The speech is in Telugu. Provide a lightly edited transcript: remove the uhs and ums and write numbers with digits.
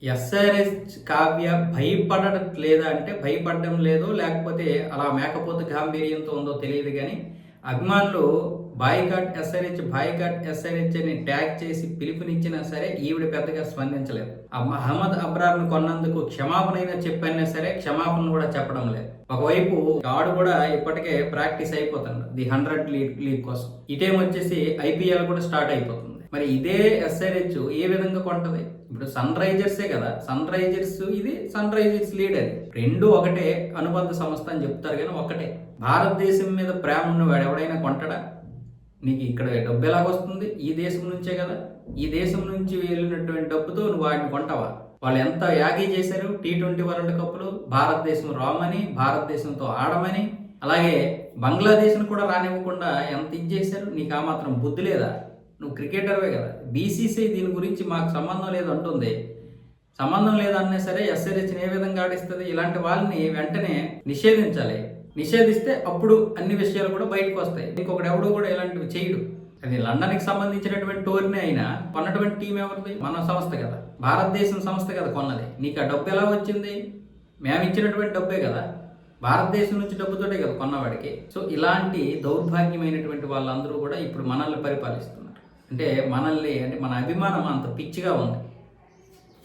ఎస్ఆర్ఎస్ కావ్య భయపడడం లేదా అంటే భయపడడం లేదో లేకపోతే అలా మేకపోతు గాంభీర్యంతో ఉందో తెలియదు కానీ అభిమానులు బాయ్కాట్ ఎస్ఆర్హెచ్ అని ట్యాగ్ చేసి పిలుపునిచ్చినా సరే ఈవిడ పెద్దగా స్పందించలేదు. మహమ్మద్ అబ్రార్ను కొన్నందుకు క్షమాపణైనా చెప్పైనా సరే క్షమాపణ కూడా చెప్పడం లేదు. ఒకవైపు ఆడు కూడా ఇప్పటికే ప్రాక్టీస్ అయిపోతుంది ది 100 లీగ్ కోసం. ఇటేమొచ్చేసి ఐపీఎల్ కూడా స్టార్ట్ అయిపోతుంది. మరి ఇదే ఎస్ఆర్హెచ్ ఏ విధంగా కొంటది? ఇప్పుడు సన్ రైజర్సే కదా, సన్ రైజర్స్ లీడ్ అది రెండు ఒకటే అనుబంధ సంస్థ అని చెప్తారు కానీ ఒకటే. భారతదేశం మీద ప్రేమ ఉన్నవాడు ఎవడైనా కొంటడా? నీకు ఇక్కడ డబ్బు ఎలాగొస్తుంది? ఈ దేశం నుంచే కదా. ఈ దేశం నుంచి వెళ్ళినటువంటి డబ్బుతో నువ్వు వాడిని కొంటావా? వాళ్ళు ఎంత యాగీ చేశారు T20 వరల్డ్ కప్లు, భారతదేశం రామని, భారతదేశంతో ఆడమని, అలాగే బంగ్లాదేశ్ను కూడా రానివ్వకుండా ఎంత ఇది చేశారు. నీకు ఆ మాత్రం బుద్ధి లేదా? నువ్వు క్రికెటర్వే కదా. బీసీసీ దీని గురించి మాకు సంబంధం లేదు అంటుంది. సంబంధం లేదన్నా సరే ఎస్ఆర్హెచ్ని ఏ విధంగా ఆడిస్తుంది? ఇలాంటి వాళ్ళని వెంటనే నిషేధించాలి. నిషేధిస్తే అప్పుడు అన్ని విషయాలు కూడా బయటకు వస్తాయి. ఇంకొకటి ఎవడు కూడా ఇలాంటివి చేయడు. అది లండన్కి సంబంధించినటువంటి టోర్నీ అయినా కొన్నటువంటి టీం ఎవరిది? మన సంస్థ కదా, భారతదేశం సంస్థ కదా కొన్నది. నీకు ఆ డబ్బు ఎలా వచ్చింది? మేము ఇచ్చినటువంటి డబ్బే కదా, భారతదేశం నుంచి డబ్బుతోటే కదా కొన్నవాడికి. సో ఇలాంటి దౌర్భాగ్యమైనటువంటి వాళ్ళందరూ కూడా ఇప్పుడు మనల్ని పరిపాలిస్తున్నారు. అంటే మన అభిమానం అంత పిచ్చిగా ఉంది.